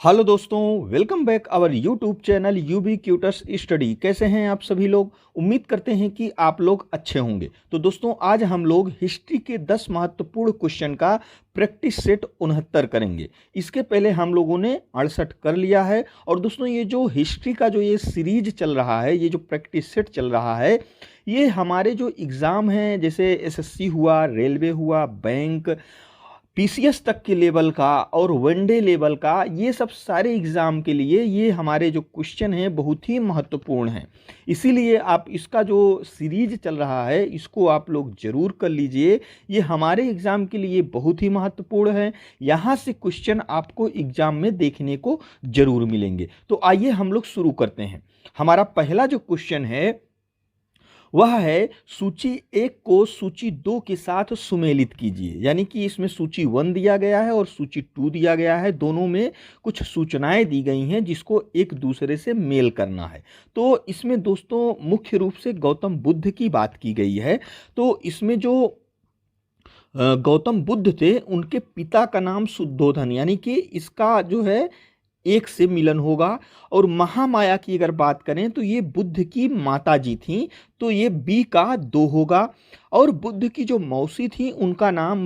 Hello दोस्तों, welcome back our YouTube channel यूबी क्यूटर्स स्टडी। कैसे हैं आप सभी लोग? उम्मीद करते हैं कि आप लोग अच्छे होंगे। तो दोस्तों, आज हम लोग हिस्ट्री के 10 महत्वपूर्ण क्वेश्चन का प्रैक्टिस सेट 69 करेंगे। इसके पहले हम लोगों ने 68 कर लिया है। और दोस्तों, ये जो हिस्ट्री का जो ये सीरीज चल रहा है, ये जो प्रैक्टिस सेट चल रहा है, ये हमारे जो एग्ज़ाम हैं, जैसे एसएससी हुआ, रेलवे हुआ, बैंक, पीसीएस तक के लेवल का और वनडे लेवल का, ये सब सारे एग्ज़ाम के लिए ये हमारे जो क्वेश्चन हैं बहुत ही महत्वपूर्ण हैं। इसीलिए आप इसका जो सीरीज चल रहा है, इसको आप लोग ज़रूर कर लीजिए। ये हमारे एग्ज़ाम के लिए बहुत ही महत्वपूर्ण है। यहाँ से क्वेश्चन आपको एग्ज़ाम में देखने को ज़रूर मिलेंगे। तो आइए हम लोग शुरू करते हैं। हमारा पहला जो क्वेश्चन है वह है, सूची 1 को सूची 2 के साथ सुमेलित कीजिए। यानी कि इसमें सूची 1 दिया गया है और सूची 2 दिया गया है। दोनों में कुछ सूचनाएं दी गई हैं जिसको एक दूसरे से मेल करना है। तो इसमें दोस्तों मुख्य रूप से गौतम बुद्ध की बात की गई है। तो इसमें जो गौतम बुद्ध थे, उनके पिता का नाम शुद्धोधन, यानी कि इसका जो है 1 से मिलन होगा। और महामाया की अगर बात करें तो ये बुद्ध की माता जी थी, तो ये बी का 2 होगा। और बुद्ध की जो मौसी थी, उनका नाम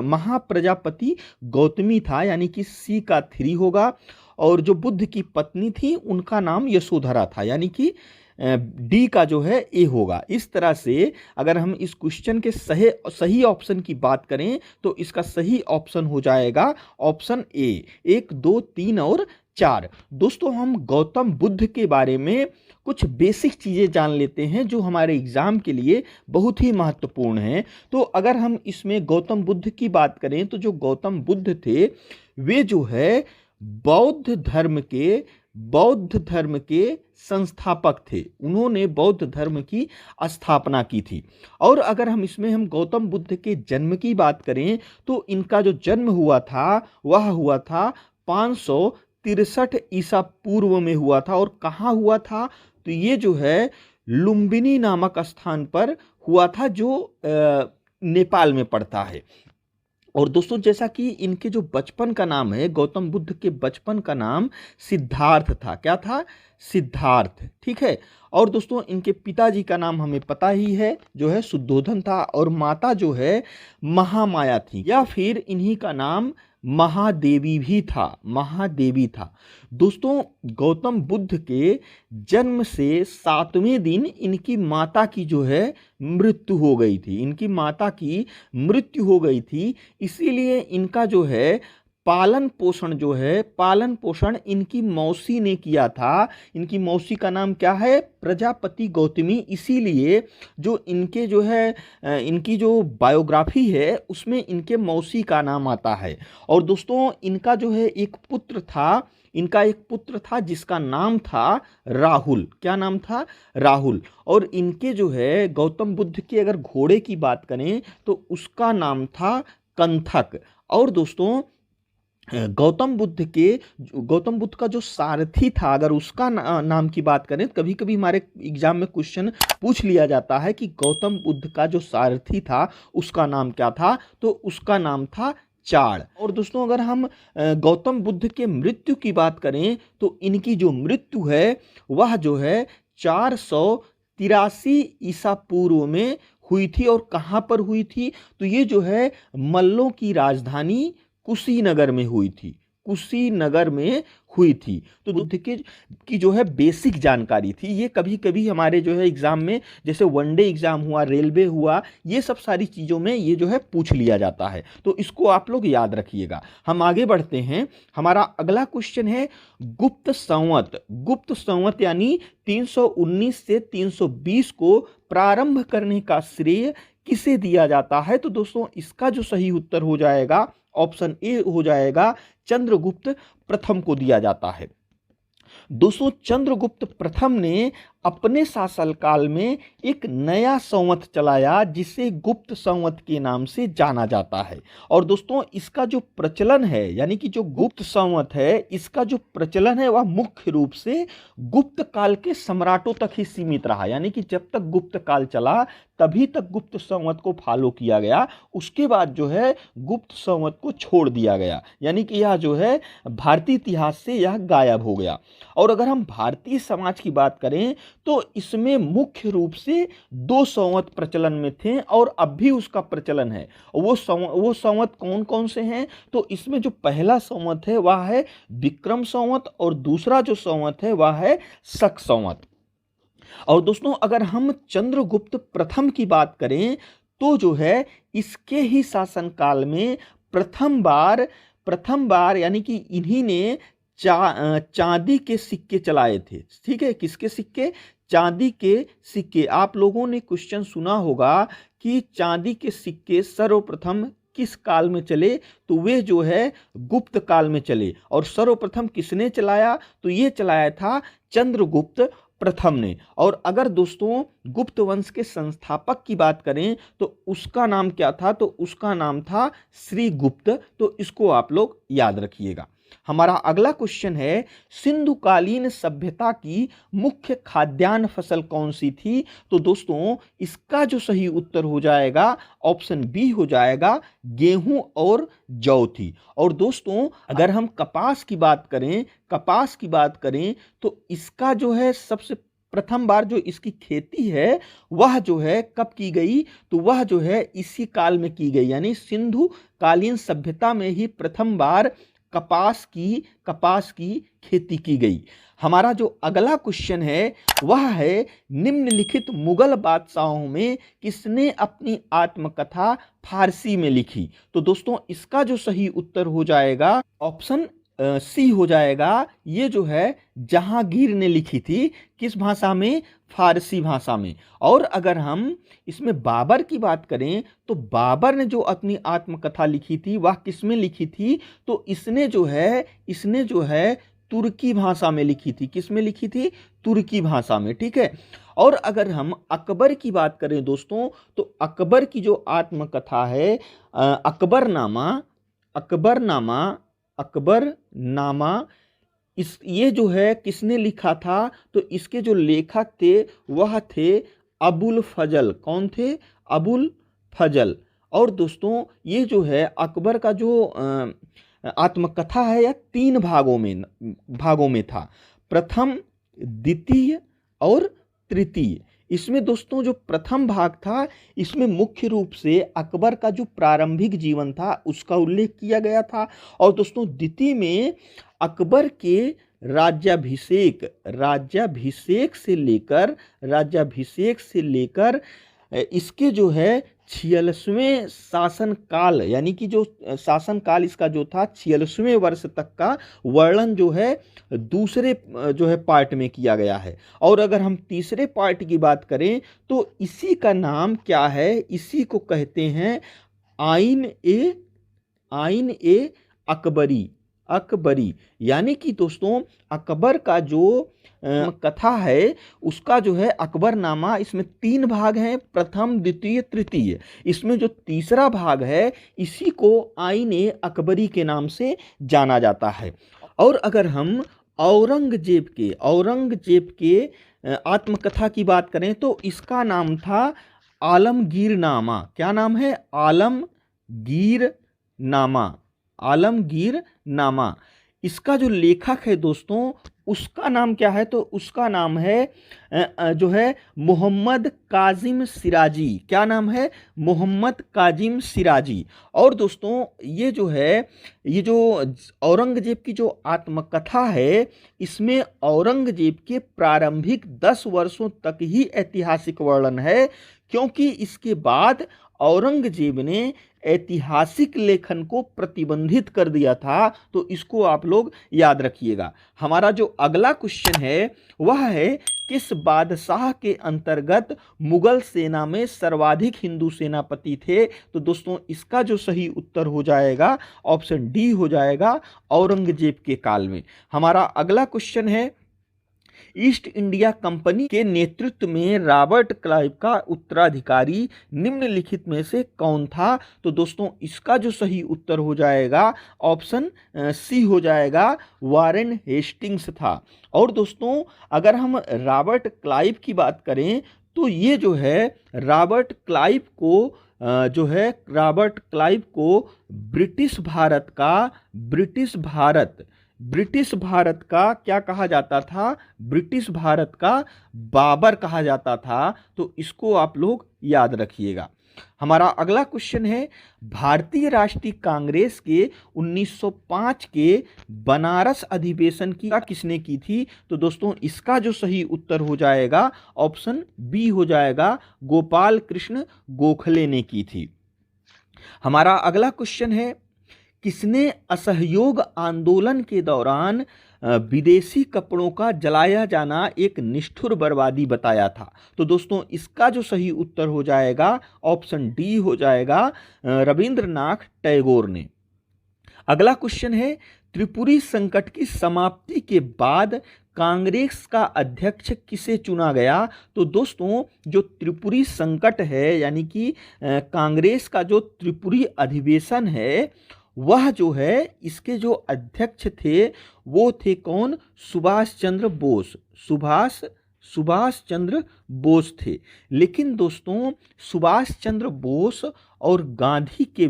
महाप्रजापति गौतमी था, यानी कि सी का 3 होगा। और जो बुद्ध की पत्नी थी, उनका नाम यशोधरा था, यानी कि डी का जो है ए होगा। इस तरह से अगर हम इस क्वेश्चन के सही ऑप्शन की बात करें तो इसका सही ऑप्शन हो जाएगा ऑप्शन ए, 1, 2, 3 और 4। दोस्तों, हम गौतम बुद्ध के बारे में कुछ बेसिक चीज़ें जान लेते हैं जो हमारे एग्जाम के लिए बहुत ही महत्वपूर्ण हैं। तो अगर हम इसमें गौतम बुद्ध की बात करें तो जो गौतम बुद्ध थे, वे जो है बौद्ध धर्म के संस्थापक थे। उन्होंने बौद्ध धर्म की स्थापना की थी। और अगर हम गौतम बुद्ध के जन्म की बात करें तो इनका जो जन्म हुआ था वह हुआ था 563 ईसा पूर्व में हुआ था। और कहाँ हुआ था? तो ये जो है लुम्बिनी नामक स्थान पर हुआ था, जो नेपाल में पड़ता है। और दोस्तों, जैसा कि इनके जो बचपन का नाम है, गौतम बुद्ध के बचपन का नाम सिद्धार्थ था। क्या था? सिद्धार्थ। ठीक है। और दोस्तों, इनके पिताजी का नाम हमें पता ही है, जो है शुद्धोधन था। और माता जो है महामाया थी, या फिर इन्हीं का नाम महादेवी भी था, महादेवी था। दोस्तों, गौतम बुद्ध के जन्म से 7वें दिन इनकी माता की जो है मृत्यु हो गई थी। इनकी माता की मृत्यु हो गई थी, इसीलिए इनका जो है पालन पोषण इनकी मौसी ने किया था। इनकी मौसी का नाम क्या है? प्रजापति गौतमी। इसीलिए जो इनके जो है इनकी जो बायोग्राफी है उसमें इनके मौसी का नाम आता है। और दोस्तों, इनका जो है एक पुत्र था जिसका नाम था राहुल। क्या नाम था? राहुल। और इनके जो है गौतम बुद्ध के अगर घोड़े की बात करें तो उसका नाम था कंथक। और दोस्तों, गौतम बुद्ध का जो सारथी था, अगर उसका नाम की बात करें, कभी कभी हमारे एग्जाम में क्वेश्चन पूछ लिया जाता है कि गौतम बुद्ध का जो सारथी था उसका नाम क्या था? तो उसका नाम था चाण। और दोस्तों, अगर हम गौतम बुद्ध के मृत्यु की बात करें तो इनकी जो मृत्यु है वह जो है 483 ईसा पूर्व में हुई थी। और कहाँ पर हुई थी? तो ये जो है मल्लों की राजधानी कुशीनगर में हुई थी। कुशीनगर में हुई थी। तो बुद्ध की जो है बेसिक जानकारी थी। ये कभी कभी हमारे जो है एग्जाम में, जैसे वनडे एग्जाम हुआ, रेलवे हुआ, ये सब सारी चीज़ों में ये जो है पूछ लिया जाता है। तो इसको आप लोग याद रखिएगा। हम आगे बढ़ते हैं। हमारा अगला क्वेश्चन है, गुप्त संवत यानी 319 से 320 को प्रारंभ करने का श्रेय किसे दिया जाता है? तो दोस्तों, इसका जो सही उत्तर हो जाएगा ऑप्शन ए हो जाएगा, चंद्रगुप्त प्रथम को दिया जाता है। दोस्तों, चंद्रगुप्त प्रथम ने अपने शासनकाल में एक नया संवत चलाया जिसे गुप्त संवत के नाम से जाना जाता है। और दोस्तों इसका जो प्रचलन है, यानी कि जो गुप्त संवत है, इसका जो प्रचलन है वह मुख्य रूप से गुप्त काल के सम्राटों तक ही सीमित रहा। यानी कि जब तक गुप्त काल चला तभी तक गुप्त संवत को फॉलो किया गया, उसके बाद जो है गुप्त संवत को छोड़ दिया गया। यानी कि यह जो है भारतीय इतिहास से यह गायब हो गया। और अगर हम भारतीय समाज की बात करें तो इसमें मुख्य रूप से 2 संवत प्रचलन में थे और अब भी उसका प्रचलन है। वो संवत कौन कौन से हैं? तो इसमें जो पहला संवत है वह है विक्रम संवत और दूसरा जो संवत है वह है शक संवत। और दोस्तों अगर हम चंद्रगुप्त प्रथम की बात करें तो जो है इसके ही शासनकाल में प्रथम बार यानी कि इन्हीं ने चांदी के सिक्के चलाए थे। ठीक है, किसके सिक्के? चांदी के सिक्के। आप लोगों ने क्वेश्चन सुना होगा कि चांदी के सिक्के सर्वप्रथम किस काल में चले? तो वे जो है गुप्त काल में चले। और सर्वप्रथम किसने चलाया? तो ये चलाया था चंद्रगुप्त प्रथम ने। और अगर दोस्तों गुप्त वंश के संस्थापक की बात करें तो उसका नाम क्या था? तो उसका नाम था श्रीगुप्त। तो इसको आप लोग याद रखिएगा। हमारा अगला क्वेश्चन है, सिंधुकालीन सभ्यता की मुख्य खाद्यान्न फसल कौन सी थी? तो दोस्तों इसका जो सही उत्तर हो जाएगा ऑप्शन बी हो जाएगा, गेहूं और जौ थी। और दोस्तों अगर हम कपास की बात करें तो इसका जो है सबसे प्रथम बार जो इसकी खेती है वह जो है कब की गई? तो वह जो है इसी काल में की गई। यानी सिंधुकालीन सभ्यता में ही प्रथम बार कपास की खेती की गई। हमारा जो अगला क्वेश्चन है वह है, निम्नलिखित मुगल बादशाहों में किसने अपनी आत्मकथा फारसी में लिखी? तो दोस्तों इसका जो सही उत्तर हो जाएगा ऑप्शन सी हो जाएगा। ये जो है जहांगीर ने लिखी थी। किस भाषा में? फारसी भाषा में। और अगर हम इसमें बाबर की बात करें तो बाबर ने जो अपनी आत्मकथा लिखी थी वह किस में लिखी थी? तो इसने जो है तुर्की भाषा में लिखी थी। किस में लिखी थी? तुर्की भाषा में। ठीक है। और अगर हम अकबर की बात करें दोस्तों तो अकबर की जो आत्मकथा है अकबरनामा ये जो है किसने लिखा था? तो इसके जो लेखक थे वह थे अबुल फजल। कौन थे? अबुल फजल। और दोस्तों ये जो है अकबर का जो आत्मकथा है यह 3 भागों में था, प्रथम, द्वितीय और तृतीय। इसमें दोस्तों जो प्रथम भाग था इसमें मुख्य रूप से अकबर का जो प्रारंभिक जीवन था उसका उल्लेख किया गया था। और दोस्तों द्वितीय में अकबर के राज्याभिषेक से लेकर इसके जो है 46वें शासनकाल, यानी कि जो शासनकाल इसका जो था 46वें वर्ष तक का वर्णन जो है दूसरे जो है पार्ट में किया गया है। और अगर हम तीसरे पार्ट की बात करें तो इसी का नाम क्या है? इसी को कहते हैं आइन ए अकबरी। यानी कि दोस्तों अकबर का जो कथा है उसका जो है अकबरनामा, इसमें 3 भाग हैं, प्रथम, द्वितीय, तृतीय। इसमें जो तीसरा भाग है इसी को आइन ए अकबरी के नाम से जाना जाता है। और अगर हम औरंगजेब के आत्मकथा की बात करें तो इसका नाम था आलमगीरनामा। क्या नाम है? आलमगीरनामा। इसका जो लेखक है दोस्तों उसका नाम क्या है? तो उसका नाम है जो है मोहम्मद काजिम सिराजी। क्या नाम है? मोहम्मद काजिम सिराजी। और दोस्तों ये जो औरंगजेब की जो आत्मकथा है इसमें औरंगजेब के प्रारंभिक 10 वर्षों तक ही ऐतिहासिक वर्णन है, क्योंकि इसके बाद औरंगजेब ने ऐतिहासिक लेखन को प्रतिबंधित कर दिया था। तो इसको आप लोग याद रखिएगा। हमारा जो अगला क्वेश्चन है वह है, किस बादशाह के अंतर्गत मुगल सेना में सर्वाधिक हिंदू सेनापति थे? तो दोस्तों इसका जो सही उत्तर हो जाएगा ऑप्शन डी हो जाएगा, औरंगजेब के काल में। हमारा अगला क्वेश्चन है, ईस्ट इंडिया कंपनी के नेतृत्व में रॉबर्ट क्लाइव का उत्तराधिकारी निम्नलिखित में से कौन था? तो दोस्तों इसका जो सही उत्तर हो जाएगा ऑप्शन सी हो जाएगा, वारेन हेस्टिंग्स था। और दोस्तों अगर हम रॉबर्ट क्लाइव की बात करें तो ये जो है रॉबर्ट क्लाइव को ब्रिटिश भारत का क्या कहा जाता था? ब्रिटिश भारत का बाबर कहा जाता था। तो इसको आप लोग याद रखिएगा। हमारा अगला क्वेश्चन है, भारतीय राष्ट्रीय कांग्रेस के 1905 के बनारस अधिवेशन की किसने की थी? तो दोस्तों इसका जो सही उत्तर हो जाएगा ऑप्शन बी हो जाएगा, गोपाल कृष्ण गोखले ने की थी। हमारा अगला क्वेश्चन है, किसने असहयोग आंदोलन के दौरान विदेशी कपड़ों का जलाया जाना एक निष्ठुर बर्बादी बताया था? तो दोस्तों इसका जो सही उत्तर हो जाएगा ऑप्शन डी हो जाएगा, रविंद्रनाथ टैगोर ने। अगला क्वेश्चन है, त्रिपुरी संकट की समाप्ति के बाद कांग्रेस का अध्यक्ष किसे चुना गया? तो दोस्तों जो त्रिपुरी संकट है यानी कि कांग्रेस का जो त्रिपुरी अधिवेशन है वह जो है इसके जो अध्यक्ष थे वो थे कौन? सुभाष चंद्र बोस थे। लेकिन दोस्तों सुभाष चंद्र बोस और गांधी के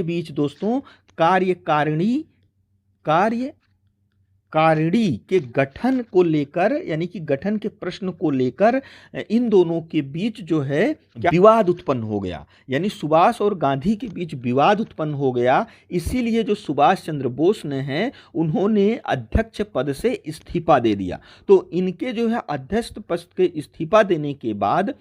बीच दोस्तों कार्यकारिणी के गठन को लेकर यानी कि गठन के प्रश्न को लेकर इन दोनों के बीच जो है विवाद उत्पन्न हो गया, यानी सुभाष और गांधी के बीच विवाद उत्पन्न हो गया। इसीलिए जो सुभाष चंद्र बोस ने हैं उन्होंने अध्यक्ष पद से इस्तीफा दे दिया। तो इनके जो है अध्यक्ष पद के इस्तीफा देने के बाद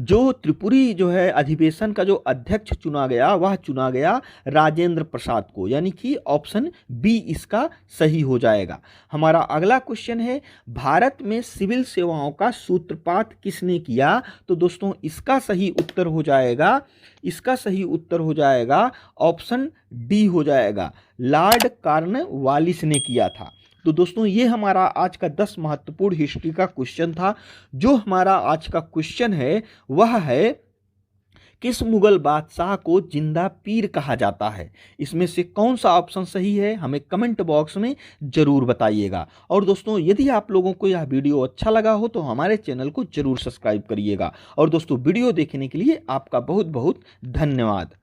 जो त्रिपुरी जो है अधिवेशन का जो अध्यक्ष चुना गया वह चुना गया राजेंद्र प्रसाद को, यानी कि ऑप्शन बी इसका सही हो जाएगा। हमारा अगला क्वेश्चन है, भारत में सिविल सेवाओं का सूत्रपात किसने किया? तो दोस्तों इसका सही उत्तर हो जाएगा ऑप्शन डी हो जाएगा, लॉर्ड कॉर्नवालिस ने किया था। तो दोस्तों ये हमारा आज का 10 महत्वपूर्ण हिस्ट्री का क्वेश्चन था। जो हमारा आज का क्वेश्चन है वह है, किस मुगल बादशाह को जिंदा पीर कहा जाता है? इसमें से कौन सा ऑप्शन सही है हमें कमेंट बॉक्स में जरूर बताइएगा। और दोस्तों यदि आप लोगों को यह वीडियो अच्छा लगा हो तो हमारे चैनल को जरूर सब्सक्राइब करिएगा। और दोस्तों वीडियो देखने के लिए आपका बहुत बहुत धन्यवाद।